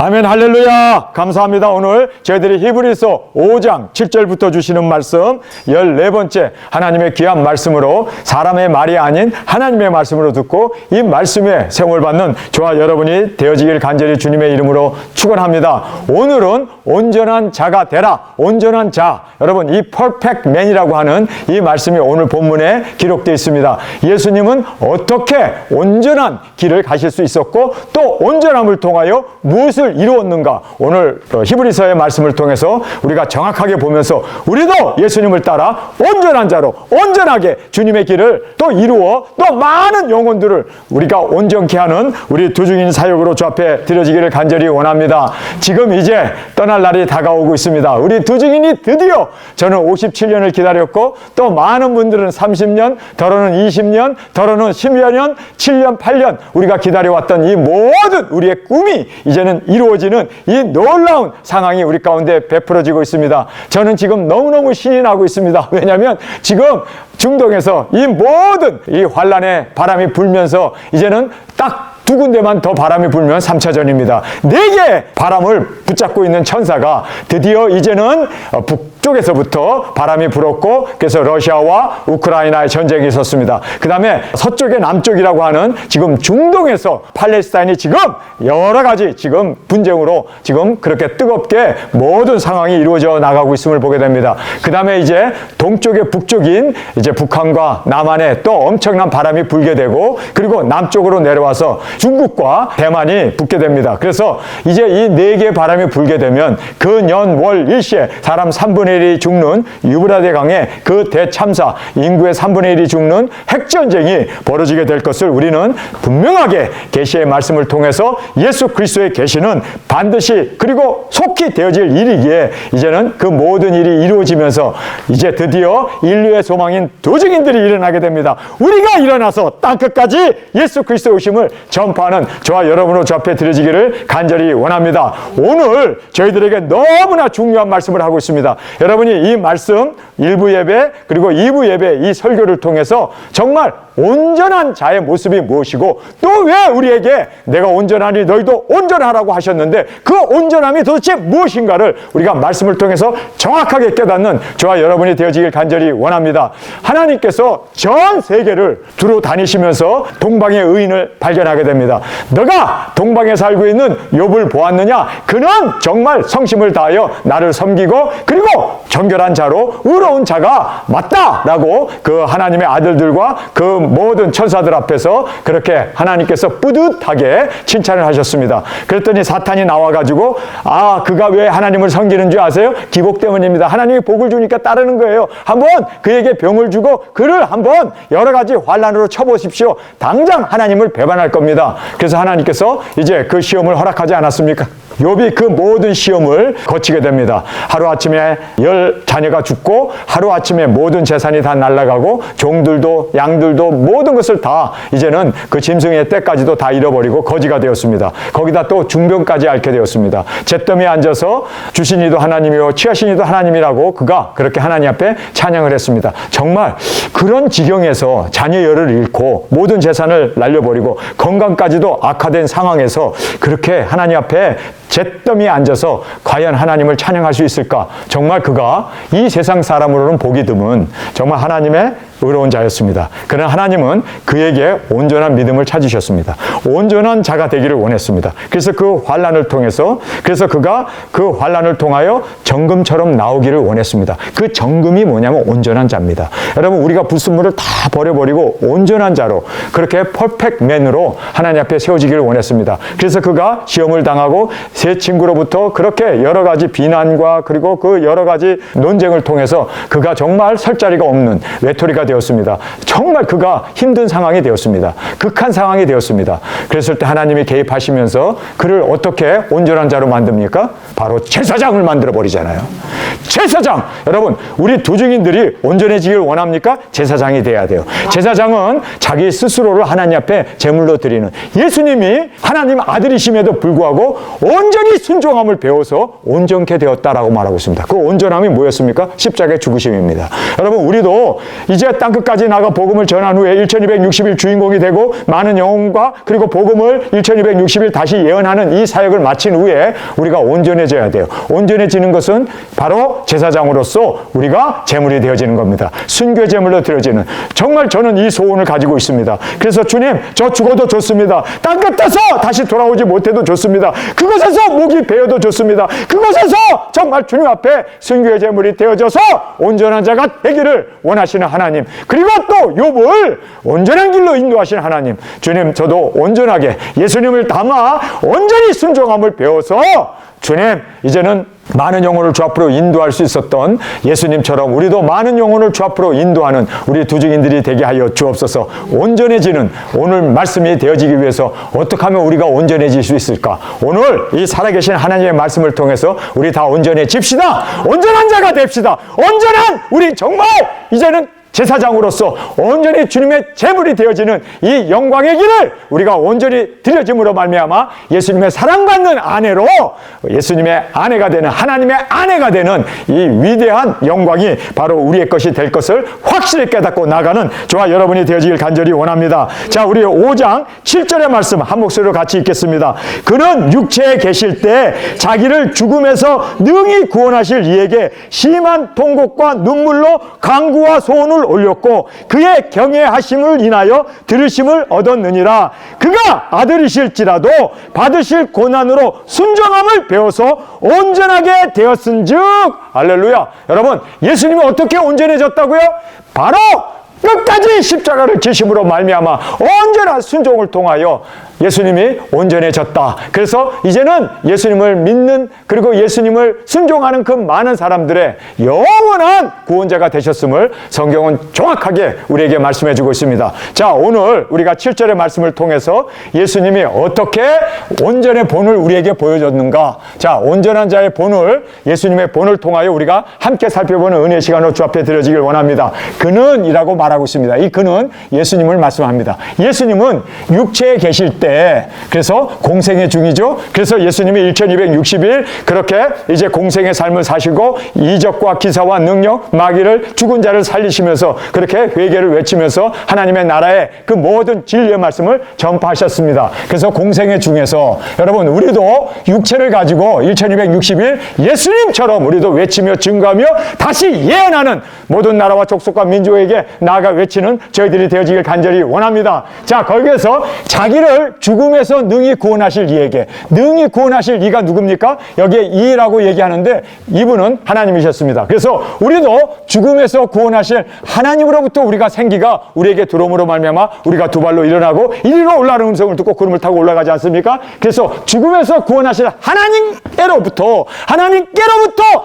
아멘, 할렐루야. 감사합니다. 오늘 저희들이 히브리서 5장 7절부터 주시는 말씀 14번째 하나님의 귀한 말씀으로 사람의 말이 아닌 하나님의 말씀으로 듣고 이 말씀에 세움을 받는 저와 여러분이 되어지길 간절히 주님의 이름으로 축원합니다. 오늘은 온전한 자가 되라. 온전한 자. 여러분, 이 퍼펙트 맨이라고 하는 이 말씀이 오늘 본문에 기록되어 있습니다. 예수님은 어떻게 온전한 길을 가실 수 있었고 또 온전함을 통하여 무엇을 이루었는가? 오늘 히브리서의 말씀을 통해서 우리가 정확하게 보면서 우리도 예수님을 따라 온전한 자로 온전하게 주님의 길을 또 이루어 또 많은 영혼들을 우리가 온전케 하는 우리 두중인 사역으로 주 앞에 드려지기를 간절히 원합니다. 지금 이제 떠날 날이 다가오고 있습니다. 우리 두중인이 드디어, 저는 57년을 기다렸고 또 많은 분들은 30년, 더러는 20년, 더러는 10여 년, 7년, 8년 우리가 기다려왔던 이 모든 우리의 꿈이 이제는 이루어지는 이 놀라운 상황이 우리 가운데 베풀어지고 있습니다. 저는 지금 너무너무 신이 나고 있습니다. 왜냐하면 지금 중동에서 이 모든 이 환란의 바람이 불면서 이제는 딱 두 군데만 더 바람이 불면 3차전입니다. 4개의 바람을 붙잡고 있는 천사가 드디어 이제는 북쪽에서부터 바람이 불었고, 그래서 러시아와 우크라이나의 전쟁이 있었습니다. 그 다음에 서쪽의 남쪽이라고 하는 지금 중동에서 팔레스타인이 지금 여러 가지 지금 분쟁으로 지금 그렇게 뜨겁게 모든 상황이 이루어져 나가고 있음을 보게 됩니다. 그 다음에 이제 동쪽의 북쪽인 이제 북한과 남한에 또 엄청난 바람이 불게 되고, 그리고 남쪽으로 내려와서 중국과 대만이 붙게 됩니다. 그래서 이제 이 4개의 바람이 불게 되면 그 년, 월, 일시에 사람 3분의 1이 죽는 유브라데 강의 그 대참사, 인구의 3분의 1이 죽는 핵전쟁이 벌어지게 될 것을 우리는 분명하게 계시의 말씀을 통해서 예수 그리스도의 계시는 반드시 그리고 속히 되어질 일이기에 이제는 그 모든 일이 이루어지면서 이제 드디어 인류의 소망인 도증인들이 일어나게 됩니다. 우리가 일어나서 땅끝까지 예수 그리스도의 오심을 전파하는 저와 여러분으로 주 앞에 드려지기를 간절히 원합니다. 오늘 저희들에게 너무나 중요한 말씀을 하고 있습니다. 여러분이 이 말씀 1부 예배 그리고 2부 예배 이 설교를 통해서 정말 온전한 자의 모습이 무엇이고 또 왜 우리에게 내가 온전하니 너희도 온전하라고 하셨는데 그 온전함이 도대체 무엇인가를 우리가 말씀을 통해서 정확하게 깨닫는 저와 여러분이 되어지길 간절히 원합니다. 하나님께서 전 세계를 두루 다니시면서 동방의 의인을 발견하게 됩니다. 너가 동방에 살고 있는 욥을 보았느냐? 그는 정말 성심을 다하여 나를 섬기고 그리고 정결한 자로 의로운 자가 맞다라고 그 하나님의 아들들과 그 모든 천사들 앞에서 그렇게 하나님께서 뿌듯하게 칭찬을 하셨습니다. 그랬더니 사탄이 나와가지고 그가 왜 하나님을 섬기는 줄 아세요? 기복 때문입니다. 하나님이 복을 주니까 따르는 거예요. 한번 그에게 병을 주고 그를 한번 여러 가지 환난으로 쳐보십시오. 당장 하나님을 배반할 겁니다. 그래서 하나님께서 이제 그 시험을 허락하지 않았습니까? 욥이 그 모든 시험을 거치게 됩니다. 하루아침에 10 자녀가 죽고 하루아침에 모든 재산이 다 날아가고 종들도 양들도 모든 것을 다 이제는 그 짐승의 때까지도 다 잃어버리고 거지가 되었습니다. 거기다 또 중병까지 앓게 되었습니다. 잿더미에 앉아서 주신 이도 하나님이요 취하신 이도 하나님이라고 그가 그렇게 하나님 앞에 찬양을 했습니다. 정말 그런 지경에서 자녀 열을 잃고 모든 재산을 날려버리고 건강까지도 악화된 상황에서 그렇게 하나님 앞에 잿더미에 앉아서 과연 하나님을 찬양할 수 있을까? 정말 그가 이 세상 사람으로는 보기 드문 정말 하나님의 의로운 자였습니다. 그러나 하나님은 그에게 온전한 믿음을 찾으셨습니다. 온전한 자가 되기를 원했습니다. 그래서 그 환난을 통해서 그래서 그가 그 환난을 통하여 정금처럼 나오기를 원했습니다. 그 정금이 뭐냐면 온전한 자입니다. 여러분, 우리가 불순물을 다 버려버리고 온전한 자로 그렇게 퍼펙트 맨으로 하나님 앞에 세워지기를 원했습니다. 그래서 그가 시험을 당하고 세 친구로부터 그렇게 여러 가지 비난과 그리고 그 여러 가지 논쟁을 통해서 그가 정말 설 자리가 없는 외톨이가 되었습니다. 정말 그가 힘든 상황이 되었습니다. 극한 상황이 되었습니다. 그랬을 때 하나님이 개입하시면서 그를 어떻게 온전한 자로 만듭니까? 바로 제사장을 만들어 버리잖아요. 제사장. 여러분, 우리 두 증인들이 온전해지길 원합니까? 제사장이 돼야 돼요. 제사장은 자기 스스로를 하나님 앞에 제물로 드리는, 예수님이 하나님 아들이심에도 불구하고 온전히 순종함을 배워서 온전케 되었다라고 말하고 있습니다. 그 온전함이 뭐였습니까? 십자가의 죽으심입니다. 여러분, 우리도 이제 땅끝까지 나가 복음을 전한 후에 1260일 주인공이 되고 많은 영혼과 그리고 복음을 1260일 다시 예언하는 이 사역을 마친 후에 우리가 온전해져야 돼요. 온전해지는 것은 바로 제사장으로서 우리가 제물이 되어지는 겁니다. 순교 제물로 드려지는, 정말 저는 이 소원을 가지고 있습니다. 그래서 주님, 저 죽어도 좋습니다. 땅끝에서 다시 돌아오지 못해도 좋습니다. 그곳에서 목이 베어도 좋습니다. 그곳에서 정말 주님 앞에 순교의 제물이 되어져서 온전한 자가 되기를 원하시는 하나님, 그리고 또 욥을 온전한 길로 인도하시는 하나님, 주님, 저도 온전하게 예수님을 담아 온전히 순종함을 배워서 주님, 이제는 많은 영혼을 주 앞으로 인도할 수 있었던 예수님처럼 우리도 많은 영혼을 주 앞으로 인도하는 우리 두 증인들이 되게 하여 주옵소서. 온전해지는 오늘 말씀이 되어지기 위해서 어떻게 하면 우리가 온전해질 수 있을까? 오늘 이 살아계신 하나님의 말씀을 통해서 우리 다 온전해집시다. 온전한 자가 됩시다. 온전한 우리 정말 이제는 제사장으로서 온전히 주님의 제물이 되어지는 이 영광의 길을 우리가 온전히 드려짐으로 말미암아 예수님의 사랑받는 아내로, 예수님의 아내가 되는, 하나님의 아내가 되는 이 위대한 영광이 바로 우리의 것이 될 것을 확실히 깨닫고 나가는 저와 여러분이 되어지길 간절히 원합니다. 자, 우리 5장 7절의 말씀 한 목소리로 같이 읽겠습니다. 그는 육체에 계실 때 자기를 죽음에서 능히 구원하실 이에게 심한 통곡과 눈물로 간구와 소원을 올렸고 그의 경외하심을 인하여 들으심을 얻었느니라. 그가 아들이실지라도 받으실 고난으로 순종함을 배워서 온전하게 되었은즉. 할렐루야. 여러분, 예수님이 어떻게 온전해졌다고요? 바로 끝까지 십자가를 지심으로 말미암아 온전한 순종을 통하여 예수님이 온전해졌다. 그래서 이제는 예수님을 믿는, 그리고 예수님을 순종하는 그 많은 사람들의 영원한 구원자가 되셨음을 성경은 정확하게 우리에게 말씀해 주고 있습니다. 자, 오늘 우리가 7절의 말씀을 통해서 예수님이 어떻게 온전의 본을 우리에게 보여줬는가. 자, 온전한 자의 본을, 예수님의 본을 통하여 우리가 함께 살펴보는 은혜 시간으로 주 앞에 드려지길 원합니다. 그는 이라고 말하고 있습니다. 이 그는 예수님을 말씀합니다. 예수님은 육체에 계실 때, 그래서 공생의 중이죠. 그래서 예수님이 1260일 그렇게 이제 공생의 삶을 사시고 이적과 기사와 능력, 마귀를, 죽은 자를 살리시면서 그렇게 회개를 외치면서 하나님의 나라의 그 모든 진리의 말씀을 전파하셨습니다. 그래서 공생의 중에서 여러분, 우리도 육체를 가지고 1260일 예수님처럼 우리도 외치며 증거하며 다시 예언하는 모든 나라와 족속과 민족에게 나아가 외치는 저희들이 되어지길 간절히 원합니다. 자, 거기에서 자기를 죽음에서 능히 구원하실 이에게, 능히 구원하실 이가 누굽니까? 여기에 이라고 얘기하는데 이분은 하나님이셨습니다. 그래서 우리도 죽음에서 구원하실 하나님으로부터 우리가 생기가 우리에게 들어옴으로 말미암아 우리가 두 발로 일어나고 이리로 올라가는 음성을 듣고 구름을 타고 올라가지 않습니까? 그래서 죽음에서 구원하실 하나님께로부터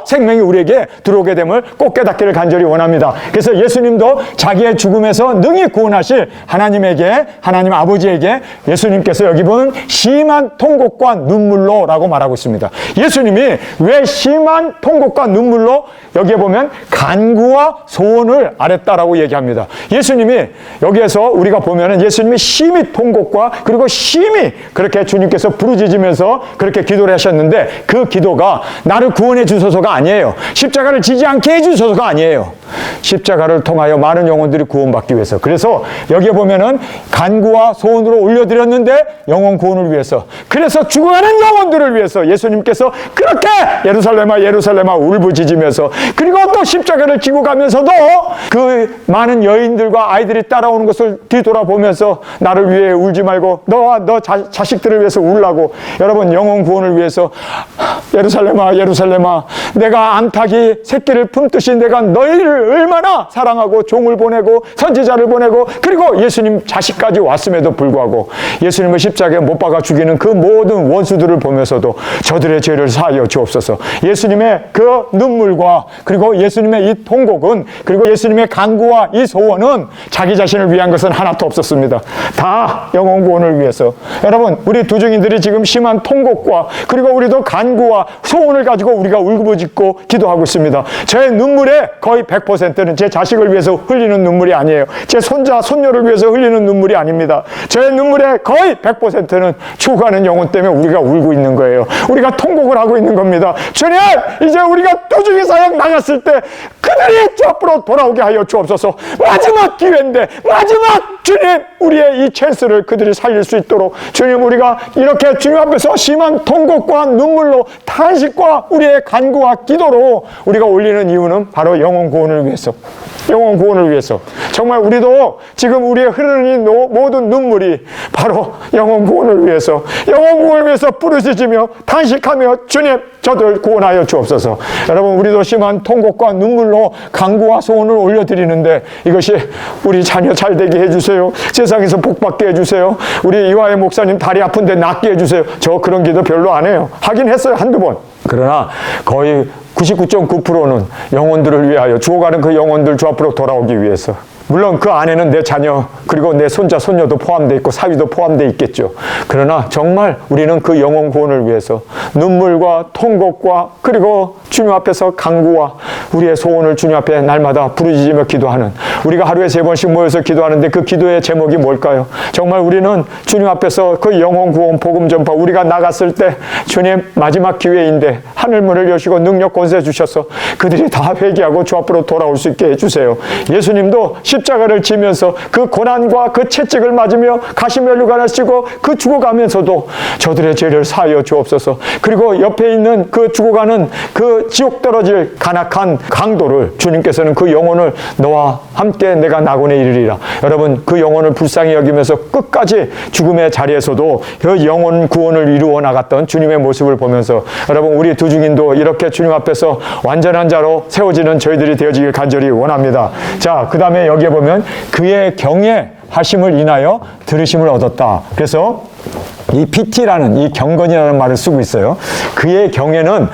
생명이 우리에게 들어오게 됨을 꼭 깨닫기를 간절히 원합니다. 그래서 예수님도 자기의 죽음에서 능히 구원하실 하나님에게, 하나님 아버지에게 예수님께서 여기 보면 심한 통곡과 눈물로 라고 말하고 있습니다. 예수님이 왜 심한 통곡과 눈물로, 여기에 보면 간구와 소원을 아랬다라고 얘기합니다. 예수님이 여기에서 우리가 보면은 예수님이 심히 통곡과 그리고 심히 그렇게 주님께서 부르짖으면서 그렇게 기도를 하셨는데 그 기도가 나를 구원해 주소서가 아니에요. 십자가를 지지 않게 해 주소서가 아니에요. 십자가를 통하여 많은 영혼들이 구원받기 위해서. 그래서 여기에 보면은 간구와 소원으로 올려드렸는데 영혼 구원을 위해서, 그래서 죽어가는 영혼들을 위해서 예수님께서 그렇게 예루살렘아 예루살렘아 울부짖으면서, 그리고 또 십자가를 지고 가면서도 그 많은 여인들과 아이들이 따라오는 것을 뒤돌아보면서 나를 위해 울지 말고 너와 너 자식들을 위해서 울라고. 여러분, 영혼 구원을 위해서 예루살렘아 예루살렘아 내가 암탉이 새끼를 품듯이 내가 너희를 얼마나 사랑하고 종을 보내고 선지자를 보내고 그리고 예수님 자식까지 왔음에도 불구하고 예수님을 십자가에 못 박아 죽이는 그 모든 원수들을 보면서도 저들의 죄를 사하여 주옵소서. 예수님의 그 눈물과 그리고 예수님의 이 통곡은, 그리고 예수님의 간구와 이 소원은 자기 자신을 위한 것은 하나도 없었습니다. 다 영혼 구원을 위해서. 여러분, 우리 두 증인들이 지금 심한 통곡과 그리고 우리도 간구와 간구와 소원을 가지고 우리가 울부짖고 기도하고 있습니다. 저의 눈물의 거의 100%는 제 자식을 위해서 흘리는 눈물이 아니에요. 제 손자, 손녀를 위해서 흘리는 눈물이 아닙니다. 저의 눈물의 거의 100%는 죽어가는 영혼 때문에 우리가 울고 있는 거예요. 우리가 통곡을 하고 있는 겁니다. 주님, 이제 우리가 도중에 사역 나갔을 때 그들이 저 앞으로 돌아오게 하여 주옵소서. 마지막 기회인데, 마지막 주님, 우리의 이 찬스를 그들이 살릴 수 있도록 주님, 우리가 이렇게 주님 앞에서 심한 통곡과 눈물로 탄식과 우리의 간구와 기도로 우리가 올리는 이유는 바로 영혼 구원을 위해서, 영혼 구원을 위해서. 정말 우리도 지금 우리의 흐르는 모든 눈물이 바로 영혼 구원을 위해서, 영혼 구원을 위해서 부르짖으며 탄식하며 주님, 저들 구원하여 주옵소서. 여러분, 우리도 심한 통곡과 눈물로 간구와 소원을 올려드리는데 이것이 우리 자녀 잘 되게 해주세요. 세상에서 복받게 해주세요. 우리 이화의 목사님 다리 아픈데 낫게 해주세요. 저 그런 기도 별로 안 해요. 하긴 했어요, 한두 번. 그러나 거의 99.9%는 영혼들을 위하여, 죽어가는 그 영혼들 주 앞으로 돌아오기 위해서. 물론 그 안에는 내 자녀, 그리고 내 손자, 손녀도 포함되어 있고 사위도 포함되어 있겠죠. 그러나 정말 우리는 그 영혼 구원을 위해서 눈물과 통곡과 그리고 주님 앞에서 간구와 우리의 소원을 주님 앞에 날마다 부르짖으며 기도하는, 우리가 하루에 3번씩 모여서 기도하는데 그 기도의 제목이 뭘까요? 정말 우리는 주님 앞에서 그 영혼 구원 복음 전파, 우리가 나갔을 때 주님 마지막 기회인데 하늘문을 여시고 능력 권세 주셔서 그들이 다 회개하고 주 앞으로 돌아올 수 있게 해주세요. 예수님도 십자가를 지면서 그 고난과 그 채찍을 맞으며 가시면류관을 쓰고 그 죽어가면서도 저들의 죄를 사하여 주옵소서. 그리고 옆에 있는 그 죽어가는 그 지옥 떨어질 간악한 강도를 주님께서는 그 영혼을 너와 함께 내가 낙원에 이르리라. 여러분, 그 영혼을 불쌍히 여기면서 끝까지 죽음의 자리에서도 그 영혼 구원을 이루어 나갔던 주님의 모습을 보면서 여러분, 우리 두 증인도 이렇게 주님 앞에서 완전한 자로 세워지는 저희들이 되어지길 간절히 원합니다. 자, 그 다음에 여기에 보면 그의 경외하심을 인하여 들으심을 얻었다. 그래서 이 PT라는, 이 경건이라는 말을 쓰고 있어요. 그의 경외는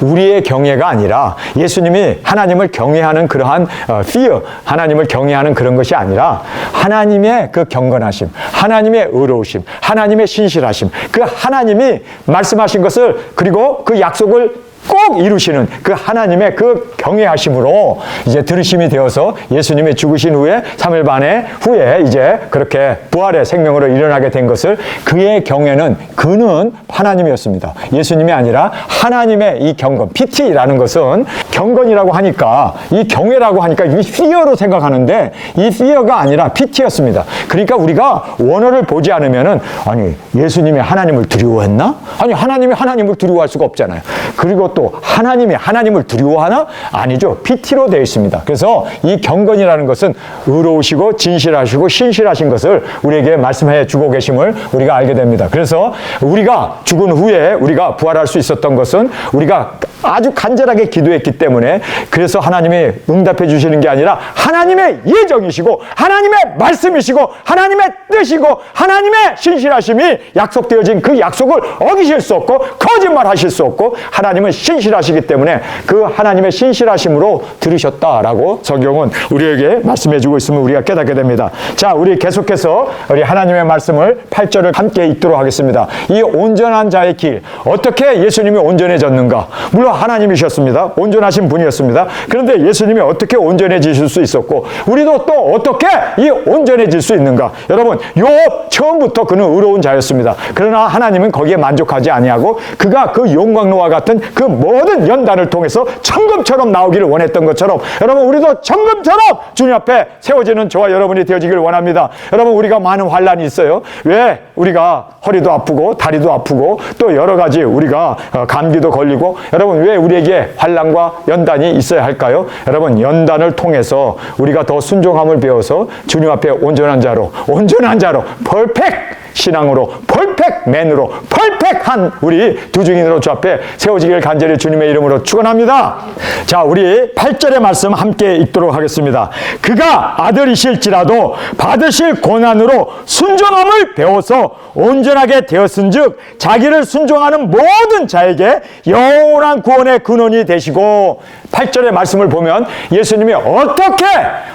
우리의 경외가 아니라 예수님이 하나님을 경외하는 그러한 fear, 하나님을 경외하는 그런 것이 아니라 하나님의 그 경건하심, 하나님의 의로우심, 하나님의 신실하심, 그 하나님이 말씀하신 것을 그리고 그 약속을 꼭 이루시는 그 하나님의 그 경외하심으로 이제 들으심이 되어서 예수님이 죽으신 후에 3일 반 후에 이제 그렇게 부활의 생명으로 일어나게 된 것을, 그의 경외는 그는 하나님이었습니다. 예수님이 아니라 하나님의 이 경건, PT라는 것은 경건이라고 하니까, 이 경외라고 하니까 이 fear로 생각하는데 이 fear가 아니라 PT였습니다. 그러니까 우리가 원어를 보지 않으면은 아니 예수님이 하나님을 두려워했나? 아니 하나님이 하나님을 두려워할 수가 없잖아요. 그리고 또 하나님이 하나님을 두려워하나? 아니죠. PT로 되어 있습니다. 그래서 이 경건이라는 것은 의로우시고 진실하시고 신실하신 것을 우리에게 말씀해 주고 계심을 우리가 알게 됩니다. 그래서 우리가 죽은 후에 우리가 부활할 수 있었던 것은 우리가 아주 간절하게 기도했기 때문에, 그래서 하나님이 응답해 주시는 게 아니라 하나님의 예정이시고 하나님의 말씀이시고 하나님의 뜻이고 하나님의 신실하심이 약속되어진 그 약속을 어기실 수 없고 거짓말하실 수 없고 하나님은 신실하시기 때문에 그 하나님의 신실하심으로 들으셨다라고 성경은 우리에게 말씀해 주고 있음을 우리가 깨닫게 됩니다. 자, 우리 계속해서 우리 하나님의 말씀을 8절을 함께 읽도록 하겠습니다. 이 온전한 자의 길, 어떻게 예수님이 온전해졌는가? 물론 하나님이셨습니다. 온전하신 분이었습니다. 그런데 예수님이 어떻게 온전해지실 수 있었고 우리도 또 어떻게 이 온전해질 수 있는가? 여러분, 욥 처음부터 그는 의로운 자였습니다. 그러나 하나님은 거기에 만족하지 아니하고 그가 그 용광로와 같은 그 모든 연단을 통해서 청금처럼 나오기를 원했던 것처럼 여러분, 우리도 청금처럼 주님 앞에 세워지는 저와 여러분이 되어지길 원합니다. 여러분, 우리가 많은 환난이 있어요. 왜? 우리가 허리도 아프고 다리도 아프고 또 여러 가지 우리가 감기도 걸리고, 여러분 왜 우리에게 환난과 연단이 있어야 할까요? 여러분, 연단을 통해서 우리가 더 순종함을 배워서 주님 앞에 온전한 자로 퍼펙트 신앙으로, 퍼펙트맨으로, 퍼펙트한 우리 두 증인으로 주 앞에 세워지길 간절히 주님의 이름으로 축원합니다. 자, 우리 8절의 말씀 함께 읽도록 하겠습니다. 그가 아들이실지라도 받으실 고난으로 순종함을 배워서 온전하게 되었은즉 자기를 순종하는 모든 자에게 영원한 구원의 근원이 되시고, 8절의 말씀을 보면 예수님이 어떻게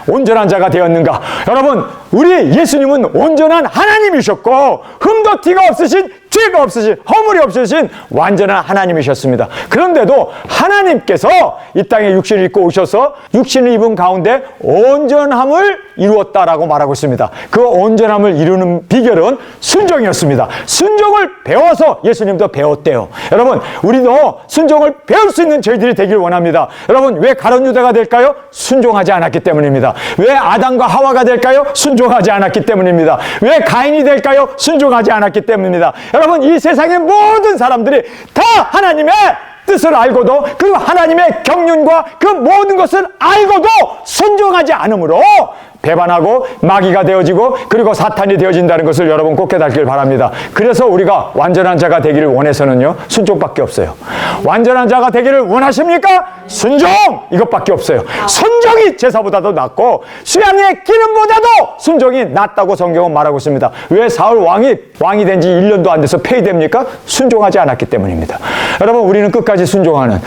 온전한 자가 되었는가? 여러분, 우리 예수님은 온전한 하나님이셨고 흠도 티가 없으신 죄가 없으신, 허물이 없으신 완전한 하나님이셨습니다. 그런데도 하나님께서 이 땅에 육신을 입고 오셔서 육신을 입은 가운데 온전함을 이루었다라고 말하고 있습니다. 그 온전함을 이루는 비결은 순종이었습니다. 순종을 배워서 예수님도 배웠대요. 여러분, 우리도 순종을 배울 수 있는 저희들이 되길 원합니다. 여러분, 왜 가룟 유다가 될까요? 순종하지 않았기 때문입니다. 왜 아담과 하와가 될까요? 순종하지 않았기 때문입니다. 왜 가인이 될까요? 순종하지 않았기 때문입니다. 여러분, 이 세상의 모든 사람들이 다 하나님의 뜻을 알고도, 그리고 하나님의 경륜과 그 모든 것을 알고도 순종하지 않으므로 배반하고 마귀가 되어지고 그리고 사탄이 되어진다는 것을 여러분 꼭 깨닫길 바랍니다. 그래서 우리가 완전한 자가 되기를 원해서는요, 순종밖에 없어요. 완전한 자가 되기를 원하십니까? 순종! 이것밖에 없어요. 순종이 제사보다도 낫고 수양의 기름보다도 순종이 낫다고 성경은 말하고 있습니다. 왜 사울 왕이 된 지 1년도 안 돼서 폐위됩니까? 순종하지 않았기 때문입니다. 여러분, 우리는 끝까지 순종하는,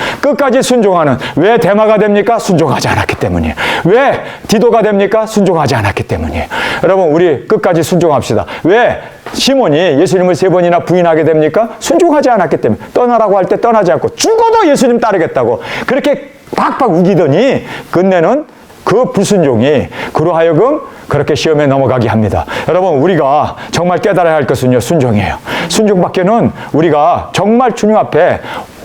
왜 대마가 됩니까? 순종하지 않았기 때문이에요. 왜 디도가 됩니까? 순종하지 않았기 때문이에요. 여러분, 우리 끝까지 순종합시다. 왜 시몬이 예수님을 3번이나 부인하게 됩니까? 순종하지 않았기 때문에. 떠나라고 할 때 떠나지 않고 죽어도 예수님 따르겠다고 그렇게 팍팍 우기더니 끝내는 그 불순종이 그로 하여금 그렇게 시험에 넘어가게 합니다. 여러분, 우리가 정말 깨달아야 할 것은요, 순종이에요. 순종밖에는 우리가 정말 주님 앞에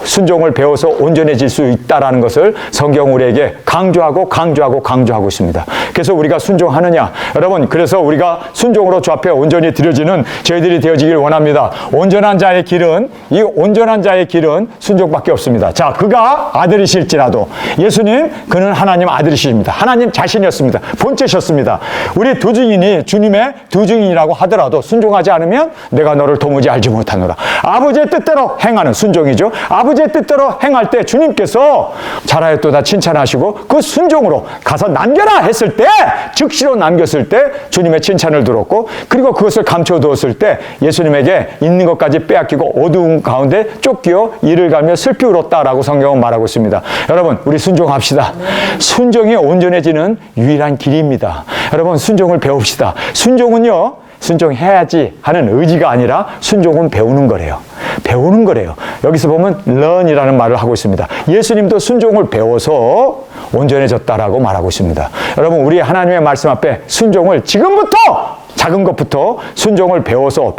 순종을 배워서 온전해질 수 있다는 것을 성경 우리에게 강조하고 있습니다. 그래서 우리가 순종하느냐? 여러분, 그래서 우리가 순종으로 주 앞에 온전히 드려지는 저희들이 되어지길 원합니다. 온전한 자의 길은 순종밖에 없습니다. 자, 그가 아들이실지라도, 예수님, 그는 하나님 아들이십니다. 하나님 자신이었습니다. 본체셨습니다. 우리 두 증인이 주님의 두 증인이라고 하더라도 순종하지 않으면 내가 너를 도무지 알지 못하노라. 아버지의 뜻대로 행하는 순종이죠. 아버지의 뜻대로 행할 때 주님께서 잘하였도다 칭찬하시고 그 순종으로 가서 남겨라 했을 때, 즉시로 남겼을 때 주님의 칭찬을 들었고, 그리고 그것을 감춰두었을 때 예수님에게 있는 것까지 빼앗기고 어두운 가운데 쫓겨 이를 가며 슬피 울었다라고 성경은 말하고 있습니다. 여러분, 우리 순종합시다. 순종이 온전해지는 유일한 길입니다. 여러분, 순종을 배웁시다. 순종은요, 순종해야지 하는 의지가 아니라 순종은 배우는 거래요. 여기서 보면 learn이라는 말을 하고 있습니다. 예수님도 순종을 배워서 온전해졌다라고 말하고 있습니다. 여러분, 우리 하나님의 말씀 앞에 순종을 지금부터, 작은 것부터 순종을 배워서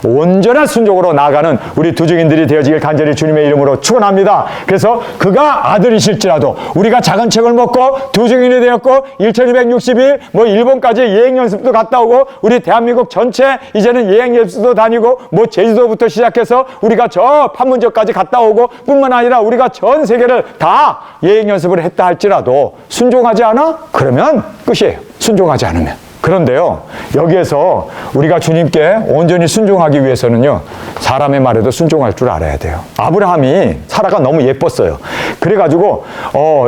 온전한 순종으로 나아가는 우리 두 증인들이 되어지길 간절히 주님의 이름으로 축원합니다. 그래서 그가 아들이실지라도, 우리가 작은 책을 먹고 두 증인이 되었고 1260일 일본까지 여행연습도 갔다 오고, 우리 대한민국 전체 이제는 여행연습도 다니고 제주도부터 시작해서 우리가 저 판문점까지 갔다 오고, 뿐만 아니라 우리가 전 세계를 다 여행연습을 했다 할지라도 순종하지 않아? 그러면 끝이에요. 순종하지 않으면. 그런데요, 여기에서 우리가 주님께 온전히 순종하기 위해서는요, 사람의 말에도 순종할 줄 알아야 돼요. 아브라함이 사라가 너무 예뻤어요. 그래가지고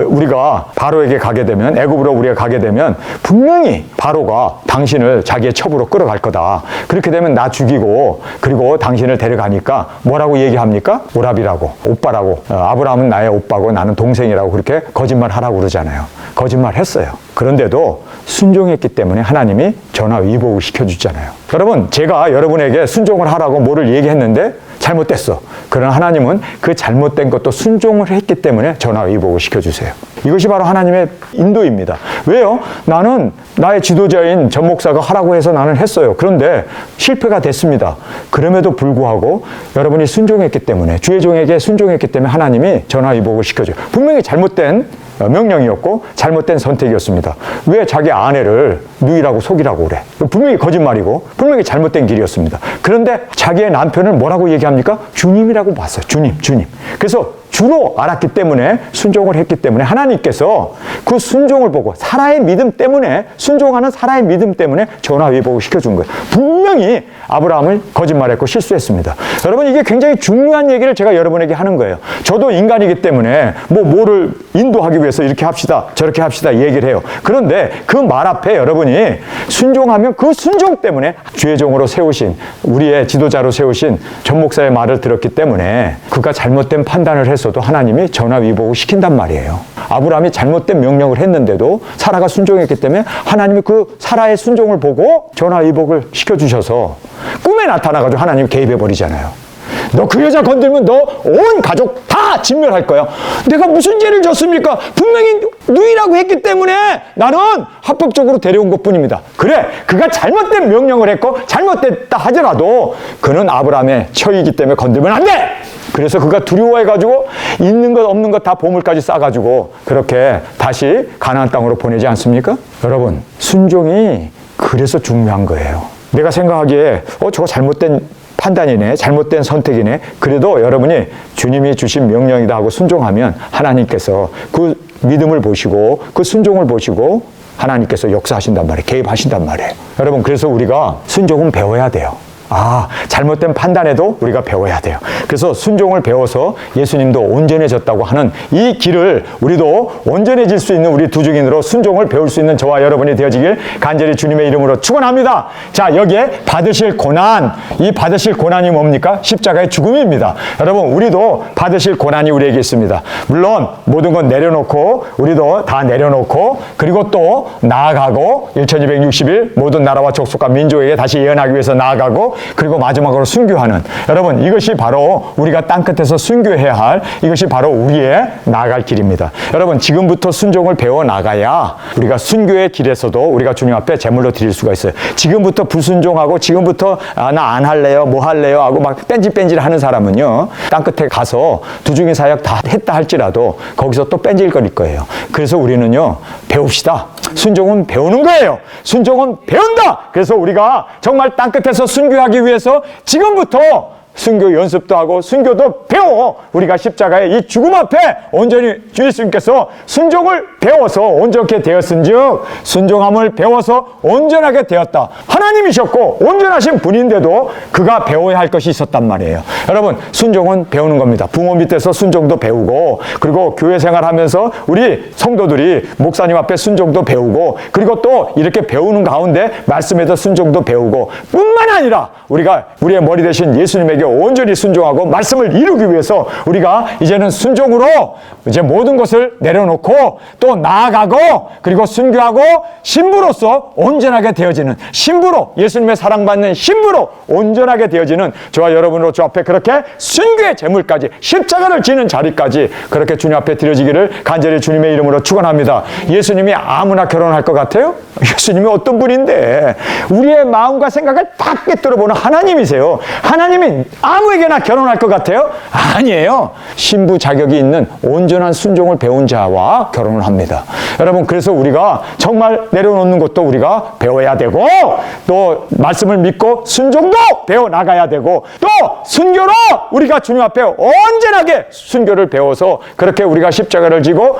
우리가 바로에게 가게 되면, 애굽으로 우리가 가게 되면 분명히 바로가 당신을 자기의 첩으로 끌어갈 거다. 그렇게 되면 나 죽이고 그리고 당신을 데려가니까 뭐라고 얘기합니까? 오랍이라고, 오빠라고. 아브라함은 나의 오빠고 나는 동생이라고 그렇게 거짓말하라고 그러잖아요. 거짓말했어요. 그런데도 순종했기 때문에 하나님이 전화위복을 시켜주잖아요. 여러분, 제가 여러분에게 순종을 하라고 뭐를 얘기했는데 잘못됐어. 그러나 하나님은 그 잘못된 것도 순종을 했기 때문에 전화위복을 시켜주세요. 이것이 바로 하나님의 인도입니다. 왜요? 나는 나의 지도자인 전 목사가 하라고 해서 나는 했어요. 그런데 실패가 됐습니다. 그럼에도 불구하고 여러분이 순종했기 때문에, 주의 종에게 순종했기 때문에 하나님이 전화위복을 시켜줘요. 분명히 잘못된 명령이었고 잘못된 선택이었습니다. 왜 자기 아내를 누이라고 속이라고 그래? 분명히 거짓말이고 분명히 잘못된 길이었습니다. 그런데 자기의 남편을 뭐라고 얘기합니까? 주님이라고 봤어요. 주님. 그래서 주로 알았기 때문에, 순종을 했기 때문에 하나님께서 그 순종을 보고, 사라의 믿음 때문에, 순종하는 사라의 믿음 때문에 전화위복을 시켜준 거예요. 분명히 아브라함을 거짓말했고 실수했습니다. 여러분, 이게 굉장히 중요한 얘기를 제가 여러분에게 하는 거예요. 저도 인간이기 때문에 뭐를 인도하기 위해서 이렇게 합시다, 저렇게 합시다 얘기를 해요. 그런데 그 말 앞에 여러분이 순종하면 그 순종 때문에 주의 종으로 세우신, 우리의 지도자로 세우신 전 목사의 말을 들었기 때문에 그가 잘못된 판단을 했어도 하나님이 전화위복을 시킨단 말이에요. 아브라함이 잘못된 명령을 했는데도 사라가 순종했기 때문에 하나님이 그 사라의 순종을 보고 전화위복을 시켜주셔서 꿈에 나타나가지고 하나님이 개입해버리잖아요. 너 그 여자 건들면 너 온 가족 다 진멸할 거야. 내가 무슨 죄를 졌습니까? 분명히 누이라고 했기 때문에 나는 합법적으로 데려온 것뿐입니다. 그래, 그가 잘못된 명령을 했고 잘못됐다 하더라도 그는 아브라함의 처이기 때문에 건들면 안 돼! 그래서 그가 두려워해가지고 있는 것 없는 것 다 보물까지 싸가지고 그렇게 다시 가나안 땅으로 보내지 않습니까? 여러분, 순종이 그래서 중요한 거예요. 내가 생각하기에 저거 잘못된 판단이네, 잘못된 선택이네. 그래도 여러분이 주님이 주신 명령이다 하고 순종하면 하나님께서 그 믿음을 보시고 그 순종을 보시고 하나님께서 역사하신단 말이에요. 개입하신단 말이에요. 여러분, 그래서 우리가 순종은 배워야 돼요. 잘못된 판단에도 우리가 배워야 돼요. 그래서 순종을 배워서 예수님도 온전해졌다고 하는 이 길을 우리도 온전해질 수 있는 우리 두중인으로 순종을 배울 수 있는 저와 여러분이 되어지길 간절히 주님의 이름으로 축원합니다. 자, 여기에 받으실 고난, 이 받으실 고난이 뭡니까? 십자가의 죽음입니다. 여러분, 우리도 받으실 고난이 우리에게 있습니다. 물론 모든 건 내려놓고 우리도 다 내려놓고 그리고 또 나아가고 1260일 모든 나라와 족속과 민족에게 다시 예언하기 위해서 나아가고 그리고 마지막으로 순교하는, 여러분, 이것이 바로 우리가 땅끝에서 순교해야 할, 이것이 바로 우리의 나아갈 길입니다. 여러분, 지금부터 순종을 배워 나가야 우리가 순교의 길에서도 우리가 주님 앞에 제물로 드릴 수가 있어요. 지금부터 불순종하고 지금부터 나 안 할래요, 뭐 할래요 하고 막 뺀질뺀질 하는 사람은요, 땅끝에 가서 두중인 사역 다 했다 할지라도 거기서 또 뺀질거릴 거예요. 그래서 우리는요, 배웁시다. 순종은 배우는 거예요. 순종은 배운다. 그래서 우리가 정말 땅끝에서 순교하기 위해서 지금부터 순교 연습도 하고 순교도 배워 우리가 십자가의 이 죽음 앞에 온전히 주 예수님께서 순종을 배워서 온전케 되었은즉 순종함을 배워서 온전하게 되었다. 하나님이셨고 온전하신 분인데도 그가 배워야 할 것이 있었단 말이에요. 여러분, 순종은 배우는 겁니다. 부모 밑에서 순종도 배우고 그리고 교회 생활하면서 우리 성도들이 목사님 앞에 순종도 배우고 그리고 또 이렇게 배우는 가운데 말씀에도 순종도 배우고 뿐만 아니라 우리가 우리의 머리 대신 예수님에게 온전히 순종하고 말씀을 이루기 위해서 우리가 이제는 순종으로 이제 모든 것을 내려놓고 또 나아가고 그리고 순교하고 신부로서 온전하게 되어지는, 신부로 예수님의 사랑받는 신부로 온전하게 되어지는 저와 여러분으로 주 앞에 그렇게 순교의 제물까지 십자가를 지는 자리까지 그렇게 주님 앞에 드려지기를 간절히 주님의 이름으로 축원합니다. 예수님이 아무나 결혼할 것 같아요? 예수님이 어떤 분인데 우리의 마음과 생각을 딱 꿰뚫어보는 하나님이세요. 하나님이 아무에게나 결혼할 것 같아요? 아니에요. 신부 자격이 있는 온전한 순종을 배운 자와 결혼을 합니다. 여러분, 그래서 우리가 정말 내려놓는 것도 우리가 배워야 되고 또 말씀을 믿고 순종도 배워나가야 되고 또 순교로 우리가 주님 앞에 온전하게 순교를 배워서 그렇게 우리가 십자가를 지고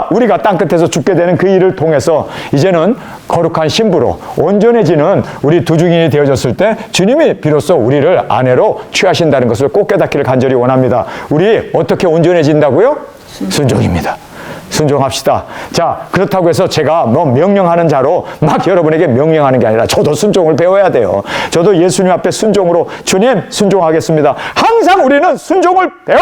우리가 땅끝에서 죽게 되는 그 일을 통해서 이제는 거룩한 신부로 온전해지는 우리 두중인이 되어졌을 때 주님이 비로소 우리를 아내로 취하신다는 것을 꼭 깨닫기를 간절히 원합니다. 우리 어떻게 온전해진다고요? 순종입니다. 순종합시다. 자, 그렇다고 해서 제가 뭐 명령하는 자로 막 여러분에게 명령하는 게 아니라 저도 순종을 배워야 돼요. 저도 예수님 앞에 순종으로 주님 순종하겠습니다. 항상 우리는 순종을 배워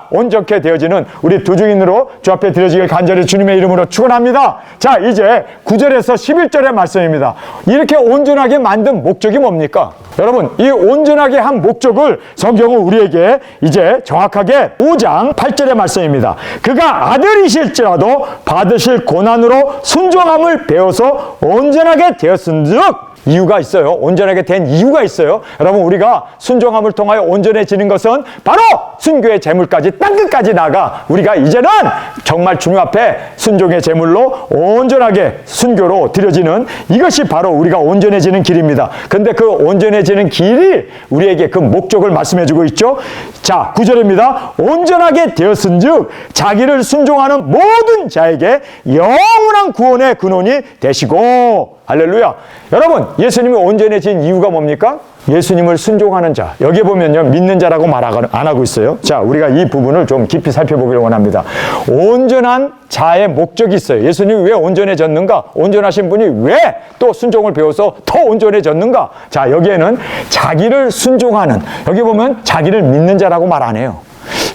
온전케 되어지는 우리 두중인으로 주 앞에 드려지길 간절히 주님의 이름으로 축원합니다. 자, 이제 9절에서 11절의 말씀입니다. 이렇게 온전하게 만든 목적이 뭡니까? 여러분, 이 온전하게 한 목적을 성경은 우리에게 이제 정확하게 5장 8절의 말씀입니다. 그가 아들이실지라도 받으실 고난으로 순종함을 배워서 온전하게 되었은즉, 이유가 있어요. 온전하게 된 이유가 있어요. 여러분, 우리가 순종함을 통하여 온전해지는 것은 바로 순교의 제물까지 땅끝까지 나가 우리가 이제는 정말 주님 앞에 순종의 제물로 온전하게 순교로 드려지는 이것이 바로 우리가 온전해지는 길입니다. 근데 그 온전해지는 길이 우리에게 그 목적을 말씀해주고 있죠. 자, 9절입니다. 온전하게 되었은즉 자기를 순종하는 모든 자에게 영원한 구원의 근원이 되시고. 할렐루야. 여러분, 예수님이 온전해진 이유가 뭡니까? 예수님을 순종하는 자. 여기 보면요, 믿는 자라고 말 안 하고 있어요. 자, 우리가 이 부분을 좀 깊이 살펴보기를 원합니다. 온전한 자의 목적이 있어요. 예수님이 왜 온전해졌는가? 온전하신 분이 왜 또 순종을 배워서 더 온전해졌는가? 자, 여기에는 자기를 순종하는, 여기 보면 자기를 믿는 자라고 말 안 해요.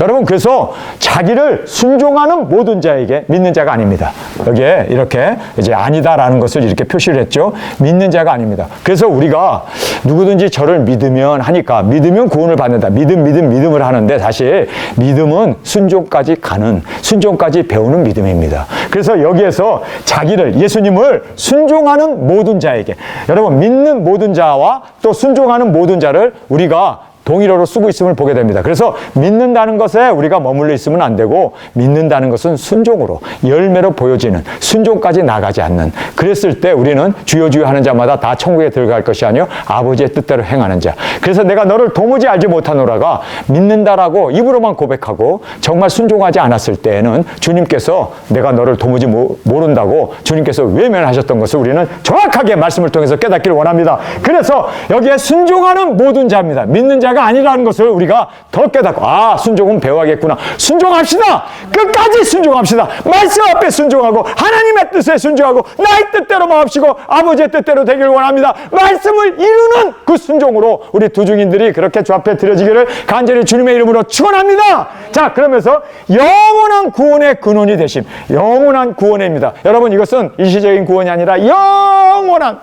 여러분, 그래서 자기를 순종하는 모든 자에게, 믿는 자가 아닙니다. 여기에 이렇게 이제 아니다라는 것을 이렇게 표시를 했죠. 믿는 자가 아닙니다. 그래서 우리가 누구든지 저를 믿으면 하니까, 믿으면 구원을 받는다. 믿음을 하는데, 사실 믿음은 순종까지 가는, 순종까지 배우는 믿음입니다. 그래서 여기에서 자기를, 예수님을 순종하는 모든 자에게, 여러분, 믿는 모든 자와 또 순종하는 모든 자를 우리가 동일어로 쓰고 있음을 보게 됩니다. 그래서 믿는다는 것에 우리가 머물러 있으면 안 되고, 믿는다는 것은 순종으로, 열매로 보여지는, 순종까지 나가지 않는, 그랬을 때 우리는 주여 주여 하는 자마다 다 천국에 들어갈 것이 아니요 아버지의 뜻대로 행하는 자. 그래서 내가 너를 도무지 알지 못하노라가 믿는다라고 입으로만 고백하고 정말 순종하지 않았을 때에는 주님께서 내가 너를 도무지 모른다고 주님께서 외면하셨던 것을 우리는 정확하게 말씀을 통해서 깨닫기를 원합니다. 그래서 여기에 순종하는 모든 자입니다. 믿는 자가 아니라는 것을 우리가 더 깨닫고, 아, 순종은 배워야겠구나. 순종합시다. 끝까지 순종합시다. 말씀 앞에 순종하고 하나님의 뜻에 순종하고 나의 뜻대로 마옵시고 아버지의 뜻대로 되길 원합니다. 말씀을 이루는 그 순종으로 우리 두중인들이 그렇게 주 앞에 드려지기를 간절히 주님의 이름으로 축원합니다. 자, 그러면서 영원한 구원의 근원이 되심, 영원한 구원입니다. 여러분, 이것은 일시적인 구원이 아니라 영원한,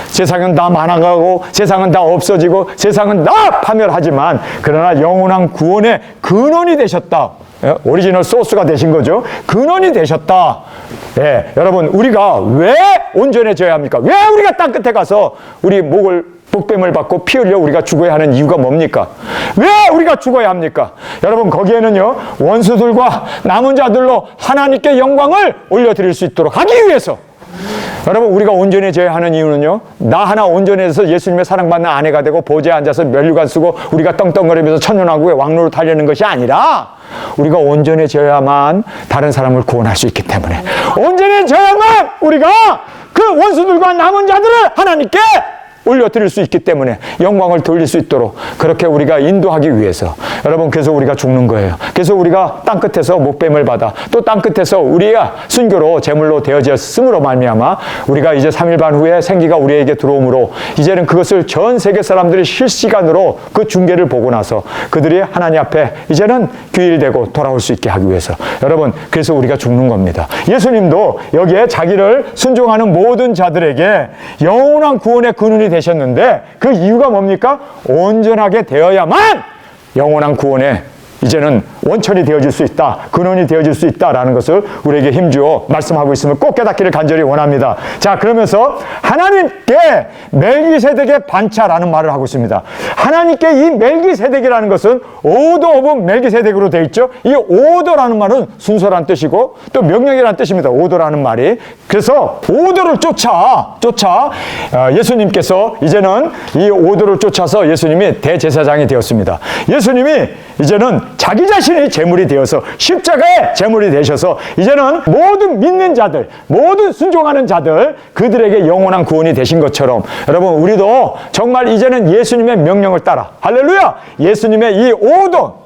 세상은 다 많아가고 세상은 다 없어지고 세상은 다 파멸하지만 그러나 영원한 구원의 근원이 되셨다. 오리지널 소스가 되신 거죠. 근원이 되셨다. 예, 여러분, 우리가 왜 온전해져야 합니까? 왜 우리가 땅 끝에 가서 우리 목뱀을 받고 피 흘려 우리가 죽어야 하는 이유가 뭡니까? 왜 우리가 죽어야 합니까? 여러분, 거기에는요, 원수들과 남은 자들로 하나님께 영광을 올려드릴 수 있도록 하기 위해서, 여러분, 우리가 온전해져야 하는 이유는요, 나 하나 온전해져서 예수님의 사랑받는 아내가 되고 보좌에 앉아서 면류관 쓰고 우리가 떵떵거리면서 천년왕국의 왕로로 달려는 것이 아니라, 우리가 온전해져야만 다른 사람을 구원할 수 있기 때문에, 온전해져야만 우리가 그 원수들과 남은 자들을 하나님께 올려드릴 수 있기 때문에, 영광을 돌릴 수 있도록 그렇게 우리가 인도하기 위해서, 여러분, 그래서 우리가 죽는 거예요. 그래서 우리가 땅끝에서 목뱀을 받아 또 땅끝에서 우리가 순교로 제물로 되어졌음으로 말미암아 우리가 이제 3일 반 후에 생기가 우리에게 들어오므로 이제는 그것을 전 세계 사람들이 실시간으로 그 중계를 보고 나서 그들이 하나님 앞에 이제는 귀일되고 돌아올 수 있게 하기 위해서, 여러분, 그래서 우리가 죽는 겁니다. 예수님도 여기에 자기를 순종하는 모든 자들에게 영원한 구원의 근원이 되셨는데, 그 이유가 뭡니까? 온전하게 되어야만 영원한 구원에 이제는 원천이 되어질 수 있다, 근원이 되어질 수 있다라는 것을 우리에게 힘주어 말씀하고 있음을 꼭 깨닫기를 간절히 원합니다. 자, 그러면서 하나님께 멜기세덱의 반차라는 말을 하고 있습니다. 하나님께 이 멜기세덱이라는 것은 오더 오브 멜기세덱으로 되어 있죠. 이 오더라는 말은 순서란 뜻이고 또 명령이라는 뜻입니다. 오더라는 말이. 그래서 오더를 쫓아 예수님께서 이제는 이 오더를 쫓아서 예수님이 대제사장이 되었습니다. 예수님이 이제는 자기 자신이 제물이 되어서 십자가의 제물이 되셔서 이제는 모든 믿는 자들, 모든 순종하는 자들, 그들에게 영원한 구원이 되신 것처럼, 여러분, 우리도 정말 이제는 예수님의 명령을 따라, 할렐루야, 예수님의 이 오더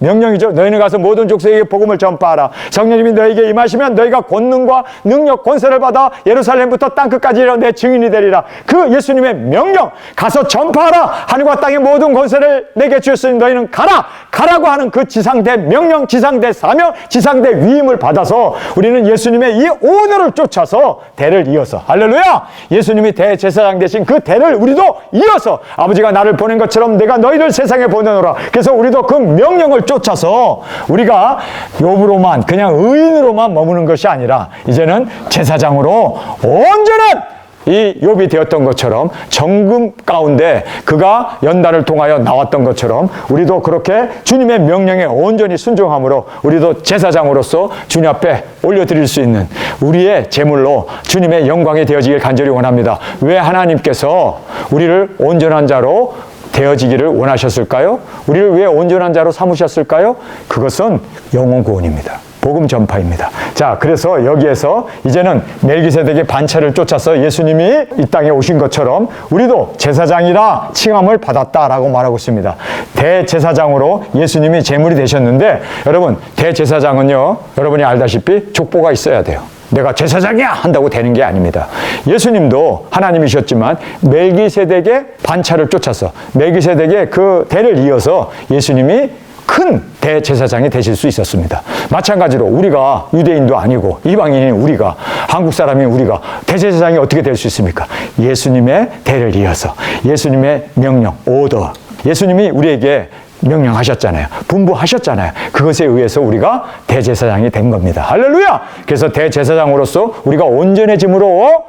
명령이죠. 너희는 가서 모든 족속에게 복음을 전파하라. 성령님이 너희에게 임하시면 너희가 권능과 능력, 권세를 받아 예루살렘부터 땅끝까지 내 증인이 되리라. 그 예수님의 명령, 가서 전파하라. 하늘과 땅의 모든 권세를 내게 주셨으니 너희는 가라고 하는 그 지상대 명령, 지상대 사명, 지상대 위임을 받아서 우리는 예수님의 이 오더를 쫓아서 대를 이어서, 할렐루야, 예수님이 대제사장 되신 그 대를 우리도 이어서, 아버지가 나를 보낸 것처럼 내가 너희를 세상에 보내노라. 그래서 우리도 그 명령을 쫓아서 우리가 욥으로만, 그냥 의인으로만 머무는 것이 아니라 이제는 제사장으로 온전한 이 욥이 되었던 것처럼, 정금 가운데 그가 연단을 통하여 나왔던 것처럼 우리도 그렇게 주님의 명령에 온전히 순종함으로 우리도 제사장으로서 주님 앞에 올려드릴 수 있는 우리의 제물로 주님의 영광이 되어지길 간절히 원합니다. 왜 하나님께서 우리를 온전한 자로 되어지기를 원하셨을까요? 우리를 왜 온전한 자로 삼으셨을까요? 그것은 영혼 구원입니다. 복음 전파입니다. 자, 그래서 여기에서 이제는 멜기세덱의 반차를 쫓아서 예수님이 이 땅에 오신 것처럼 우리도 제사장이라 칭함을 받았다라고 말하고 있습니다. 대제사장으로 예수님이 제물이 되셨는데, 여러분, 대제사장은요, 여러분이 알다시피 족보가 있어야 돼요. 내가 제사장이야 한다고 되는 게 아닙니다. 예수님도 하나님이셨지만 멜기세덱의 반차를 쫓아서 멜기세덱의 그 대를 이어서 예수님이 큰 대제사장이 되실 수 있었습니다. 마찬가지로 우리가 유대인도 아니고 이방인인 우리가, 한국 사람인 우리가 대제사장이 어떻게 될 수 있습니까? 예수님의 대를 이어서 예수님의 명령, 오더, 예수님이 우리에게 명령하셨잖아요. 분부하셨잖아요. 그것에 의해서 우리가 대제사장이 된 겁니다. 할렐루야! 그래서 대제사장으로서 우리가 온전해짐으로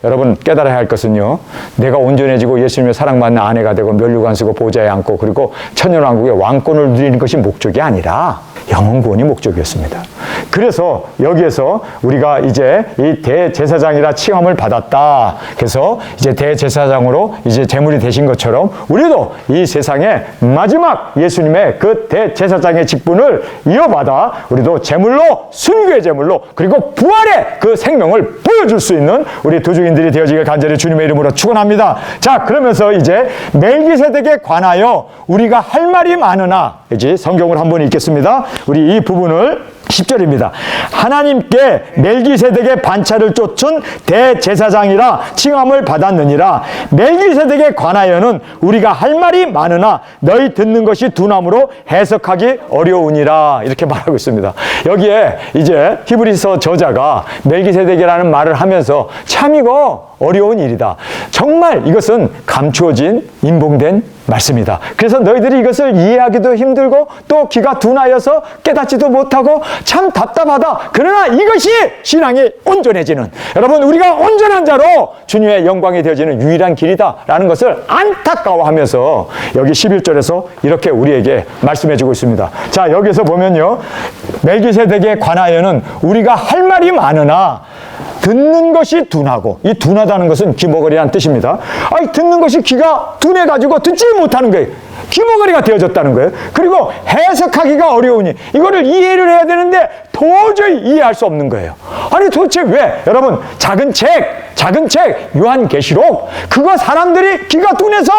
여러분 깨달아야 할 것은요, 내가 온전해지고 예수님의 사랑받는 아내가 되고 면류관 쓰고 보좌에 앉고 그리고 천년왕국의 왕권을 누리는 것이 목적이 아니라 영혼 구원이 목적이었습니다. 그래서 여기에서 우리가 이제 이 대제사장이라 칭함을 받았다. 그래서 이제 대제사장으로 이제 제물이 되신 것처럼 우리도 이 세상에 마지막 예수님의 그 대제사장의 직분을 이어받아 우리도 제물로, 순교의 제물로, 그리고 부활의 그 생명을 보여줄 수 있는 우리 도중인들이 되어지길 간절히 주님의 이름으로 축원합니다. 자, 그러면서 이제 멜기세덱에 관하여 우리가 할 말이 많으나, 이제 성경을 한번 읽겠습니다. 우리 이 부분을 10절입니다. 하나님께 멜기세덱의 반차를 쫓은 대제사장이라 칭함을 받았느니라. 멜기세덱에 관하여는 우리가 할 말이 많으나 너희 듣는 것이 둔함으로 해석하기 어려우니라. 이렇게 말하고 있습니다. 여기에 이제 히브리서 저자가 멜기세덱이라는 말을 하면서 참 이거 어려운 일이다. 정말 이것은 감추어진 인봉된 말씀이다. 그래서 너희들이 이것을 이해하기도 힘들고 또 귀가 둔하여서 깨닫지도 못하고 참 답답하다. 그러나 이것이 신앙이 온전해지는, 여러분 우리가 온전한 자로 주님의 영광이 되어지는 유일한 길이다라는 것을 안타까워하면서 여기 11절에서 이렇게 우리에게 말씀해주고 있습니다. 자, 여기서 보면요, 멜기세덱에 관하여는 우리가 할 말이 많으나 듣는 것이 둔하고, 이 둔하다는 것은 귀머거리라는 뜻입니다. 아니, 듣는 것이 귀가 둔해가지고 듣지 못하는 거예요. 귀머거리가 되어졌다는 거예요. 그리고 해석하기가 어려우니 이거를 이해를 해야 되는데 도저히 이해할 수 없는 거예요. 아니 도대체 왜? 여러분, 작은 책 요한계시록, 그거 사람들이 귀가 둔해서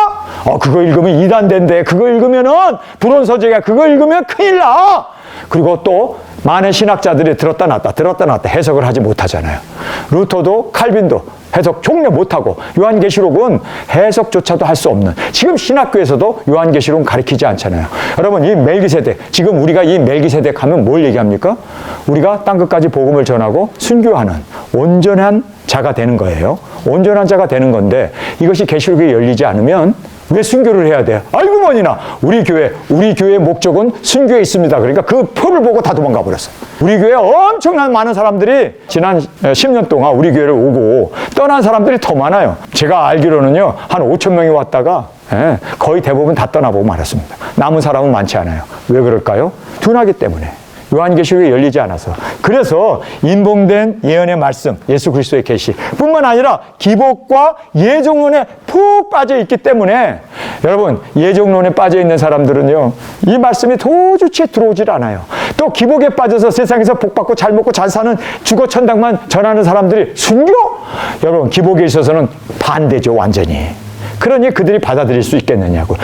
그거 읽으면 이단된대, 그거 읽으면은 불온서재가, 그거 읽으면 큰일 나. 그리고 또 많은 신학자들이 들었다 놨다 해석을 하지 못하잖아요. 루터도 칼빈도 해석 종료 못하고, 요한계시록은 해석조차도 할 수 없는, 지금 신학교에서도 요한계시록은 가르치지 않잖아요. 여러분, 이 멜기세덱, 지금 우리가 이 멜기세덱 하면 뭘 얘기합니까? 우리가 땅끝까지 복음을 전하고 순교하는 온전한 자가 되는 거예요. 온전한 자가 되는 건데 이것이 계시록에 열리지 않으면 왜 순교를 해야 돼요? 아이고 뭐니나 우리 교회의 목적은 순교에 있습니다. 그러니까 그 표를 보고 다 도망가 버렸어요. 우리 교회에 엄청난 많은 사람들이 지난 10년 동안 우리 교회를 오고 떠난 사람들이 더 많아요. 제가 알기로는요, 한 5천 명이 왔다가 거의 대부분 다 떠나보고 말았습니다. 남은 사람은 많지 않아요. 왜 그럴까요? 둔하기 때문에. 요한계시록이 열리지 않아서. 그래서 인봉된 예언의 말씀, 예수 그리스도의 계시 뿐만 아니라 기복과 예정론에 푹 빠져 있기 때문에, 여러분, 예정론에 빠져 있는 사람들은요, 이 말씀이 도저히 들어오질 않아요. 또 기복에 빠져서 세상에서 복받고 잘 먹고 잘 사는 주거 천당만 전하는 사람들이 순교? 여러분, 기복에 있어서는 반대죠, 완전히. 그러니 그들이 받아들일 수 있겠느냐고.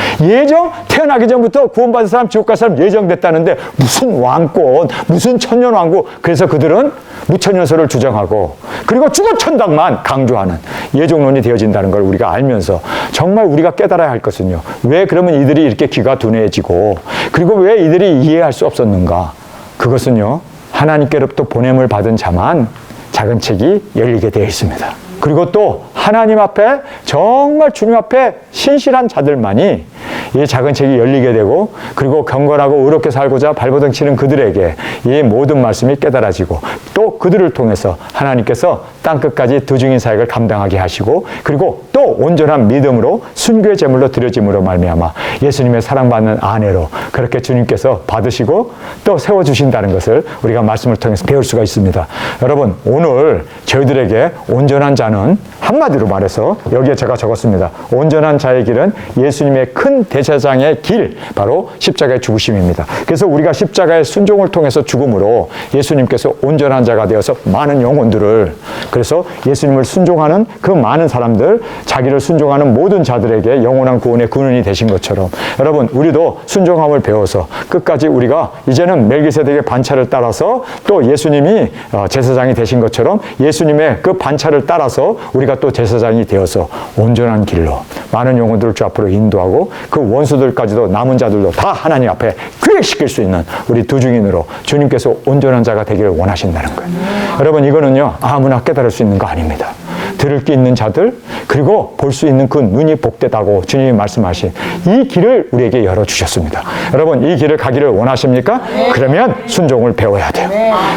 태어나기 전부터 구원받은 사람, 지옥 갈 사람 예정됐다는데 무슨 왕권, 무슨 천년왕국. 그래서 그들은 무천년설을 주장하고 그리고 주거천당만 강조하는 예정론이 되어진다는 걸 우리가 알면서 정말 우리가 깨달아야 할 것은요, 왜 그러면 이들이 이렇게 귀가 둔해지고 그리고 왜 이들이 이해할 수 없었는가. 그것은요, 하나님께로부터 보냄을 받은 자만 작은 책이 열리게 되어 있습니다. 그리고 또 하나님 앞에, 정말 주님 앞에 신실한 자들만이 이 작은 책이 열리게 되고, 그리고 경건하고 의롭게 살고자 발버둥 치는 그들에게 이 모든 말씀이 깨달아지고, 또 그들을 통해서 하나님께서 땅끝까지 두중인 사역을 감당하게 하시고, 그리고 또 온전한 믿음으로 순교의 제물로 드려짐으로 말미암아 예수님의 사랑받는 아내로 그렇게 주님께서 받으시고 또 세워주신다는 것을 우리가 말씀을 통해서 배울 수가 있습니다. 여러분, 오늘 저희들에게 온전한 자는, 한마디로 말해서 여기에 제가 적었습니다. 온전한 자의 길은 예수님의 큰 대제사장의 길, 바로 십자가의 죽으심입니다. 그래서 우리가 십자가의 순종을 통해서 죽음으로 예수님께서 온전한 자가 되어서 많은 영혼들을, 그래서 예수님을 순종하는 그 많은 사람들, 자기를 순종하는 모든 자들에게 영원한 구원의 근원이 되신 것처럼, 여러분, 우리도 순종함을 배워서 끝까지 우리가 이제는 멜기세덱의 반차를 따라서 또 예수님이 제사장이 되신 것처럼 예수님의 그 반차를 따라서 우리가 또 제사장이 되어서 온전한 길로 많은 영혼들을 주 앞으로 인도하고 그 그 원수들까지도 남은 자들도 다 하나님 앞에 회개시킬 수 있는 우리 두 증인으로 주님께서 온전한 자가 되기를 원하신다는 거예요. 여러분, 이거는요 아무나 깨달을 수 있는 거 아닙니다. 들을 게 있는 자들, 그리고 볼 수 있는 그 눈이 복되다고 주님이 말씀하신 이 길을 우리에게 열어주셨습니다. 여러분, 이 길을 가기를 원하십니까? 그러면 순종을 배워야 돼요.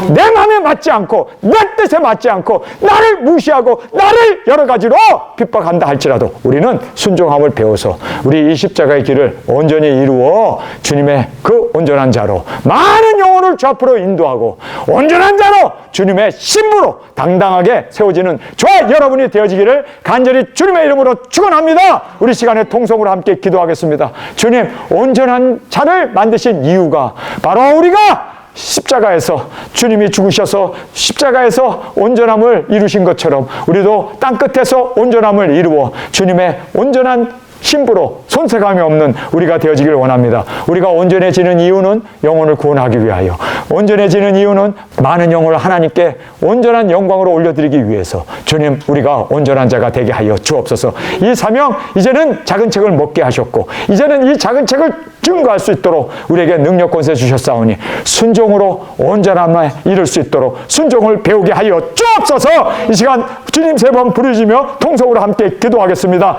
내 마음에 맞지 않고 내 뜻에 맞지 않고 나를 무시하고 나를 여러 가지로 핍박한다 할지라도 우리는 순종함을 배워서 우리 이 십자가의 길을 온전히 이루어 주님의 그 온전한 자로 많은 영혼을 주 앞으로 인도하고 온전한 자로 주님의 신부로 당당하게 세워지는 저와 여러분이 되어지기를 간절히 주님의 이름으로 축원합니다. 우리 시간에 통성으로 함께 기도하겠습니다. 주님, 온전한 자를 만드신 이유가 바로 우리가 십자가에서 주님이 죽으셔서 십자가에서 온전함을 이루신 것처럼 우리도 땅끝에서 온전함을 이루어 주님의 온전한 신부로 손색함이 없는 우리가 되어지기를 원합니다. 우리가 온전해지는 이유는 영혼을 구원하기 위하여, 온전해지는 이유는 많은 영혼을 하나님께 온전한 영광으로 올려드리기 위해서 주님, 우리가 온전한 자가 되게 하여 주옵소서. 이 사명 이제는 작은 책을 먹게 하셨고 이제는 이 작은 책을 증거할 수 있도록 우리에게 능력 권세 주셨사오니 순종으로 온전함에 이룰 수 있도록 순종을 배우게 하여 주옵소서. 이 시간 주님 세 번 부르시며 통성으로 함께 기도하겠습니다.